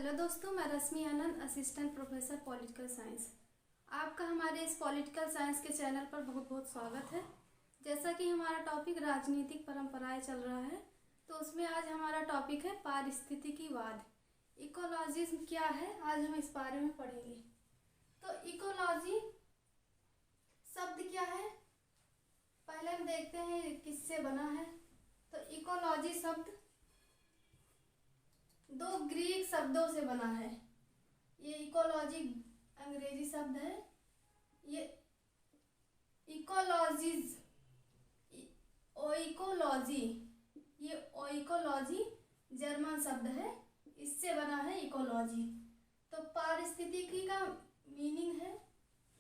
Hello दोस्तों, मैं रश्मि आनंद, assistant professor political science. आपका हमारे इस पॉलिटिकल साइंस के चैनल पर बहुत बहुत स्वागत है। जैसा कि हमारा टॉपिक राजनीतिक परंपराएं चल रहा है, तो उसमें आज हमारा टॉपिक है पारिस्थितिकीवाद। इकोलॉजिज्म क्या है, आज हम इस बारे में पढ़ेंगे। तो इकोलॉजी शब्द क्या है, पहले हम देखते हैं किससे बना है। तो इकोलॉजी शब्द दो ग्रीक शब्दों से बना है। ये इकोलॉजी अंग्रेजी शब्द है, ये इकोलॉजीज ओइकोलॉजी, ये ओइकोलॉजी जर्मन शब्द है, इससे बना है इकोलॉजी। तो पारिस्थितिकी का मीनिंग है,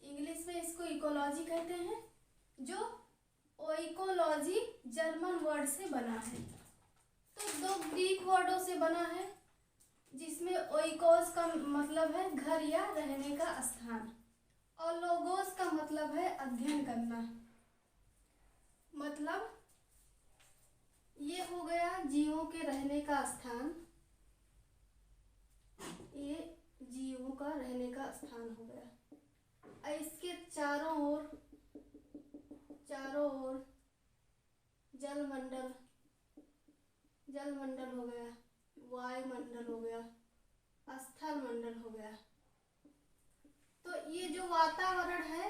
इंग्लिश में इसको इकोलॉजी कहते हैं, जो ओइकोलॉजी जर्मन वर्ड से बना है। तो दो ग्रीक वर्डों से बना है, जिसमें ओइकोस का मतलब है घर या रहने का स्थान, और लोगोस का मतलब है अध्ययन करना। मतलब ये हो गया जीवों के रहने का स्थान, ये जीवों का रहने का स्थान हो गया। इसके चारों ओर जलमंडल हो गया, वायुमंडल हो गया, स्थल मंडल हो गया। तो ये जो वातावरण है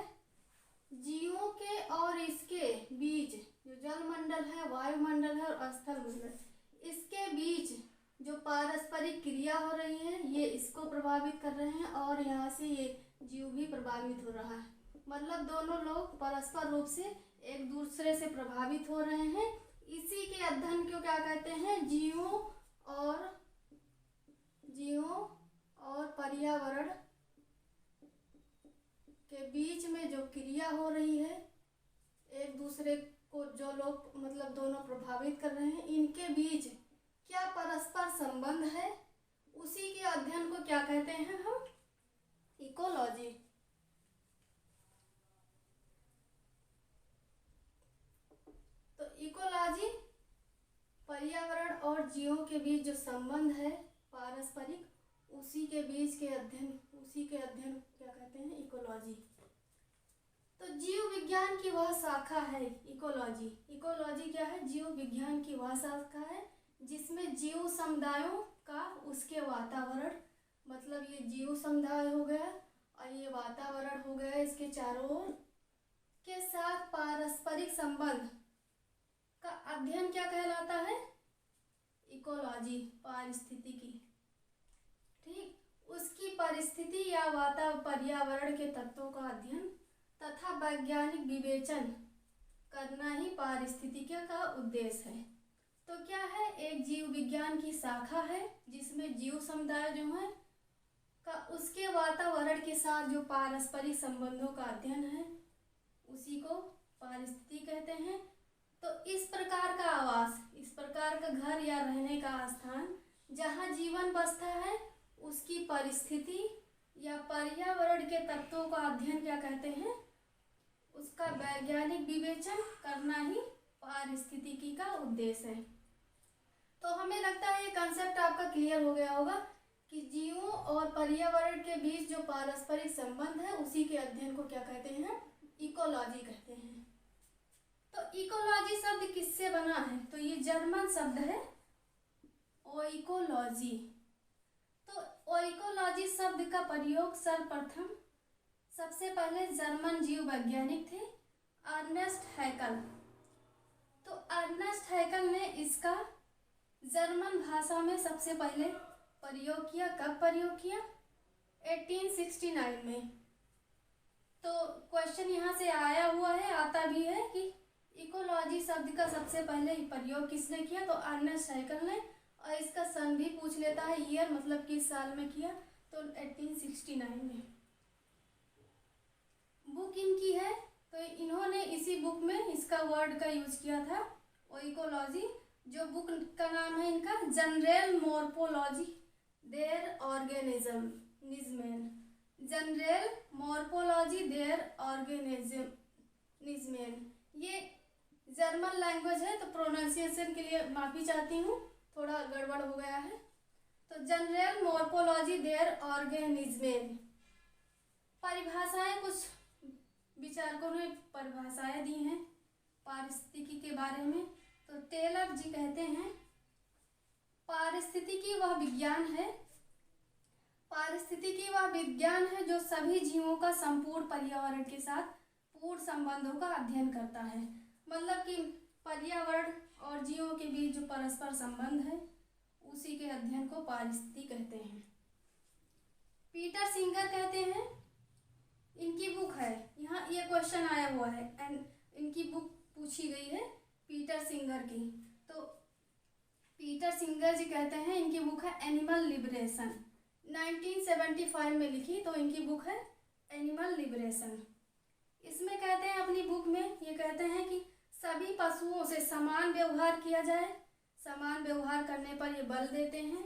जीवों के और इसके बीच, जो जलमंडल है, वायुमंडल है और स्थल मंडल, इसके बीच जो पारस्परिक क्रिया हो रही है, ये इसको प्रभावित कर रहे हैं और यहाँ से ये जीव भी प्रभावित हो रहा है। मतलब दोनों लोग परस्पर रूप से एक दूसरे से प्रभावित हो रहे हैं। इसी के अध्ययन को क्या कहते हैं, जीवों और पर्यावरण के बीच में जो क्रिया हो रही है, एक दूसरे को जो लोग मतलब दोनों प्रभावित कर रहे हैं, इनके बीच क्या परस्पर संबंध है, उसी के अध्ययन को क्या कहते हैं हम, इकोलॉजी। तो इकोलॉजी पर्यावरण और जीवों के बीच जो संबंध है पारस्परिक, उसी के अध्ययन क्या कहते हैं, इकोलॉजी। तो जीव विज्ञान की वह शाखा है इकोलॉजी। इकोलॉजी क्या है, जीव विज्ञान की वह शाखा है जिसमें जीव समुदायों का उसके वातावरण, मतलब ये जीव समुदाय हो गया और ये वातावरण हो गया इसके चारों ओर के साथ पारस्परिक संबंध का अध्ययन क्या कहलाता है, इकोलॉजी, पारिस्थितिकी। ठीक, उसकी परिस्थिति या पर्यावरण के तत्वों का अध्ययन तथा वैज्ञानिक विवेचन करना ही पारिस्थितिकी का उद्देश्य है। तो क्या है, एक जीव विज्ञान की शाखा है जिसमें जीव समुदाय जो है का उसके वातावरण के साथ जो पारस्परिक संबंधों का अध्ययन है, उसी को पारिस्थितिकी कहते हैं। तो इस प्रकार का आवास, इस प्रकार का घर या रहने का स्थान जहाँ जीवन बसता है, उसकी परिस्थिति या पर्यावरण के तत्वों का अध्ययन क्या कहते हैं, उसका वैज्ञानिक विवेचन करना ही पारिस्थितिकी का उद्देश्य है। तो हमें लगता है ये कंसेप्ट आपका क्लियर हो गया होगा कि जीवों और पर्यावरण के बीच जो पारस्परिक संबंध है, उसी के अध्ययन को क्या कहते हैं, इकोलॉजी कहते हैं। तो इकोलॉजी शब्द किससे बना है, तो ये जर्मन शब्द है ओइकोलॉजी। तो ओइकोलॉजी शब्द का प्रयोग सर्वप्रथम सबसे पहले जर्मन जीव वैज्ञानिक थे अर्नेस्ट हैकल। तो अर्नेस्ट हैकल ने इसका जर्मन भाषा में सबसे पहले प्रयोग किया। कब प्रयोग किया, 1869 में। तो क्वेश्चन यहाँ से आया हुआ है, आता भी है कि इकोलॉजी शब्द का सबसे पहले प्रयोग किसने किया, तो अर्नेस्ट हैकल ने। और इसका सन भी पूछ लेता है, ईयर मतलब किस साल में किया, तो 1869 में। बुक इनकी है, तो इन्होंने इसी बुक में इसका वर्ड का यूज किया था, ओइकोलॉजी। जो बुक का नाम है इनका जनरल मॉर्फोलॉजी देयर ऑर्गेनिज्म, जनरल मॉर्फोलॉजी देयर ऑर्गेनिज्म। ये जर्मन लैंग्वेज है, तो प्रोनाउंसिएशन के लिए माफ़ी चाहती हूँ, थोड़ा गड़बड़ हो गया है। तो तो जनरल मॉर्फोलॉजी देयर ऑर्गेनिज्म, परिभाषाएं कुछ विचारकों ने परिभाषाएं दी हैं पारिस्थितिकी के बारे में। तो टेलर जी कहते हैं पारिस्थितिकी वह विज्ञान है जो सभी जीवों का संपूर्ण पर्यावरण के साथ पूर्ण संबंधों का अध्ययन करता है। मतलब कि पर्यावरण और जीवों के बीच जो परस्पर संबंध है उसी के अध्ययन को पारिस्थितिकी कहते हैं। पीटर सिंगर कहते हैं, इनकी बुक है, यहाँ ये क्वेश्चन आया हुआ है एंड इनकी बुक पूछी गई है पीटर सिंगर की। तो पीटर सिंगर जी कहते हैं, इनकी बुक है एनिमल लिबरेशन, 1975 में लिखी। तो इनकी बुक है एनिमल लिबरेशन। इसमें कहते हैं, अपनी बुक में ये कहते हैं कि सभी पशुओं से समान व्यवहार किया जाए। समान व्यवहार करने पर ये बल देते हैं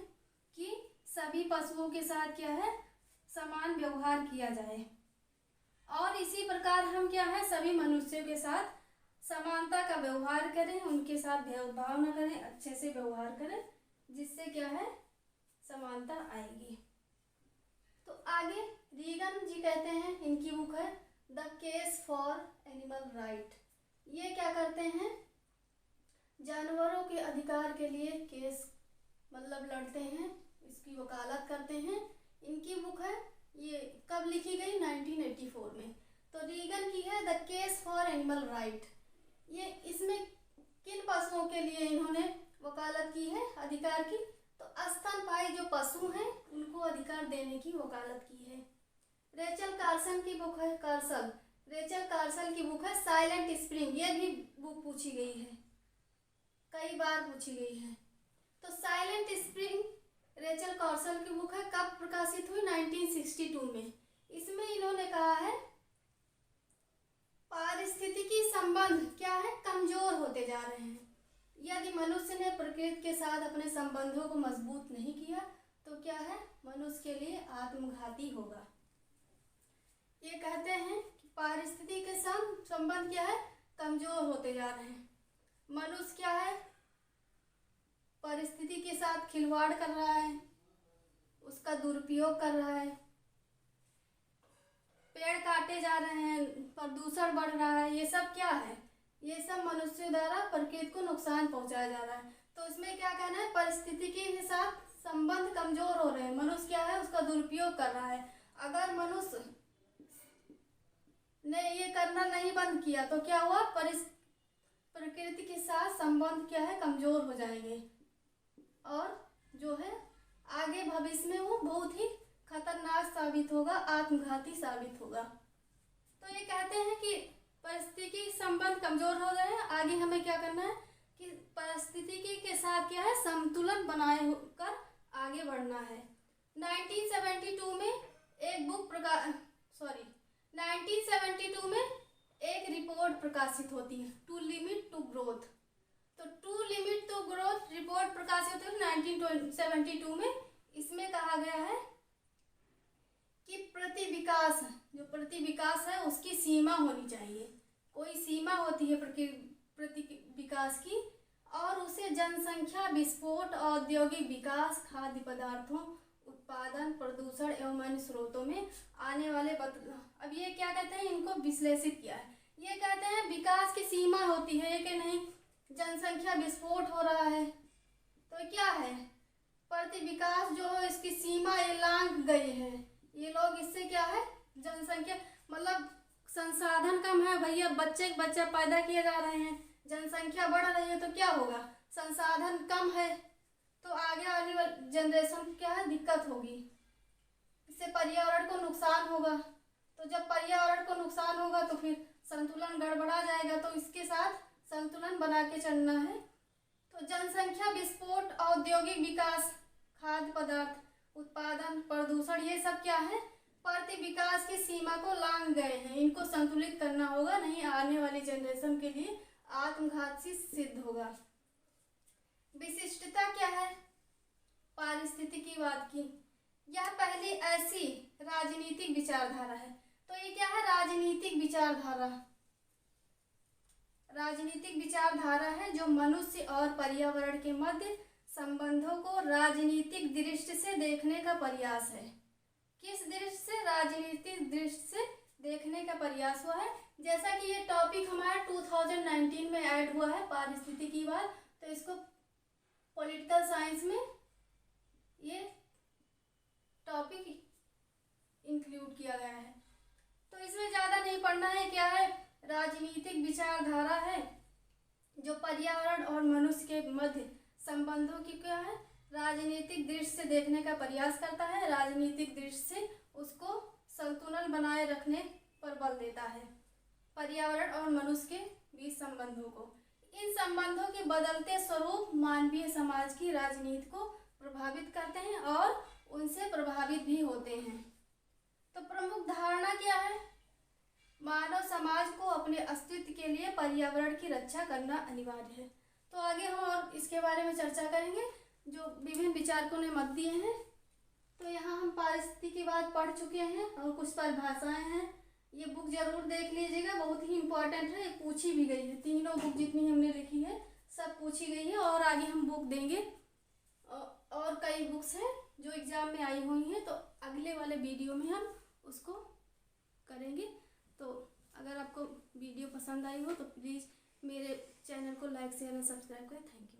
कि सभी पशुओं के साथ क्या है, समान व्यवहार किया जाए। और इसी प्रकार हम क्या है, सभी मनुष्यों के साथ समानता का व्यवहार करें, उनके साथ भेदभाव न करें, अच्छे से व्यवहार करें, जिससे क्या है, समानता आएगी। तो आगे रीगन जी कहते हैं, इनकी बुक है the case for animal right. ये क्या करते हैं, जानवरों के अधिकार के लिए केस मतलब लड़ते हैं, इसकी वकालत करते हैं। इनकी बुक है, ये कब लिखी गई, 1984 में। तो रीगन की है the case for animal right. ये इसमें किन पशुओं के लिए इन्होंने वकालत की है, अधिकार की, तो स्तनपायी जो पशु हैं उनको अधिकार देने की वकालत की है। रेचल कार्सन की बुक है रेचल कार्सन की बुक है साइलेंट स्प्रिंग। ये भी बुक पूछी गई है, कई बार पूछी गई है। तो साइलेंट स्प्रिंग रेचल कार्सन की बुक है, कब प्रकाशित हुई, 1962 में। इसमें इन्होंने कहा है पारिस्थितिकी संबंध क्या है, कमजोर होते जा रहे हैं। यदि मनुष्य ने प्रकृति के साथ अपने संबंधों को मजबूत नहीं किया तो क्या है, मनुष्य के लिए आत्मघाती होगा। ये कहते हैं कि पारिस्थितिकी के साथ संबंध क्या है, कमजोर होते जा रहे हैं। मनुष्य क्या है, परिस्थिति के साथ खिलवाड़ कर रहा है, उसका दुरुपयोग कर रहा है, पेड़ काटे जा रहे हैं, प्रदूषण बढ़ रहा है। ये सब क्या है, ये सब मनुष्य द्वारा प्रकृति को नुकसान पहुंचाया जा रहा है। तो इसमें क्या कहना है, परिस्थितिकी के साथ संबंध कमजोर हो रहे हैं, मनुष्य क्या है, उसका दुरुपयोग कर रहा है। अगर मनुष्य ने ये करना नहीं बंद किया तो क्या हुआ, प्रकृति के साथ संबंध क्या है, कमजोर हो जाएंगे और जो है आगे भविष्य में वो बहुत ही खतरनाक साबित होगा, आत्मघाती साबित होगा। तो ये कहते हैं कि परिस्थितिकी संबंध कमजोर हो गए हैं, आगे हमें क्या करना है कि परिस्थितिकी के साथ क्या है, संतुलन बनाए होकर आगे बढ़ना है। 1972 में एक बुक 1972 में एक रिपोर्ट प्रकाशित होती है, टू लिमिट टू ग्रोथ। तो to limit to growth report प्रकाशित होती है 1972 में। इसमें कहा गया है कि प्रति विकास है उसकी सीमा होनी चाहिए। कोई सीमा होती है प्रति विकास की, और उसे जनसंख्या विस्फोट, औद्योगिक विकास, खाद्य पदार्थों उत्पादन, प्रदूषण एवं अन्य स्रोतों में आने वाले अब ये क्या कहते हैं, इनको विश्लेषित किया है। ये कहते हैं विकास की सीमा होती है, ये कि नहीं जनसंख्या विस्फोट हो रहा है, तो क्या है प्रति विकास जो है इसकी सीमा ये लांघ गई है। ये लोग इससे क्या है, जनसंख्या मतलब संसाधन कम है भैया, बच्चे पैदा किए जा रहे हैं, जनसंख्या बढ़ रही है, तो क्या होगा, संसाधन कम है तो आगे आने वाली जनरेशन क्या है, दिक्कत होगी, इससे पर्यावरण को नुकसान होगा। तो जब पर्यावरण को नुकसान होगा तो फिर संतुलन गड़बड़ा जाएगा, तो इसके साथ संतुलन बना के चलना है। तो जनसंख्या विस्फोट, औद्योगिक विकास, खाद्य पदार्थ उत्पादन, प्रदूषण, ये सब क्या है प्रति विकास की सीमा को लांघ गए हैं, इनको संतुलित करना होगा, नहीं आने वाली जनरेशन के लिए आत्मघाती सिद्ध होगा। विशिष्टता क्या है पारिस्थितिकीवाद की, यह पहली ऐसी राजनीतिक विचारधारा है। तो ये क्या है, राजनीतिक विचारधारा है जो मनुष्य और पर्यावरण के मध्य संबंधों को राजनीतिक दृष्टि से देखने का प्रयास है। किस दृष्टि से? राजनीतिक दृष्टि से देखने का प्रयास हुआ है। जैसा कि ये टॉपिक हमारा 2019 में ऐड हुआ है पारिस्थितिकीवाद, तो इसको पॉलिटिकल साइंस में ये टॉपिक इंक्लूड किया गया है। तो इसमें ज़्यादा नहीं पढ़ना है। क्या है? राजनीतिक विचारधारा है जो पर्यावरण और मनुष्य के मध्य संबंधों की क्या है, राजनीतिक दृष्टि से देखने का प्रयास करता है। राजनीतिक दृष्टि से उसको संतुलन बनाए रखने पर बल देता है, पर्यावरण और मनुष्य के बीच संबंधों को। इन संबंधों के बदलते स्वरूप मानवीय समाज की राजनीति को प्रभावित करते हैं और उनसे प्रभावित भी होते हैं। तो प्रमुख धारणा क्या है? मानव समाज को अपने अस्तित्व के लिए पर्यावरण की रक्षा करना अनिवार्य है। तो आगे हम और इसके बारे में चर्चा करेंगे जो विभिन्न विचारकों ने मत दिए हैं। तो यहाँ हम पारिस्थितिकीवाद पढ़ चुके हैं और कुछ परिभाषाएं हैं। ये बुक जरूर देख लीजिएगा, बहुत ही इम्पोर्टेंट है। ये पूछी भी गई है, तीनों बुक जितनी हमने लिखी है सब पूछी गई है। और आगे हम बुक देंगे और कई बुक्स हैं जो एग्जाम में आई हुई हैं, तो अगले वाले वीडियो में हम उसको करेंगे। तो अगर आपको वीडियो पसंद आई हो तो प्लीज़ मेरे चैनल को लाइक शेयर और सब्सक्राइब करें। Thank you.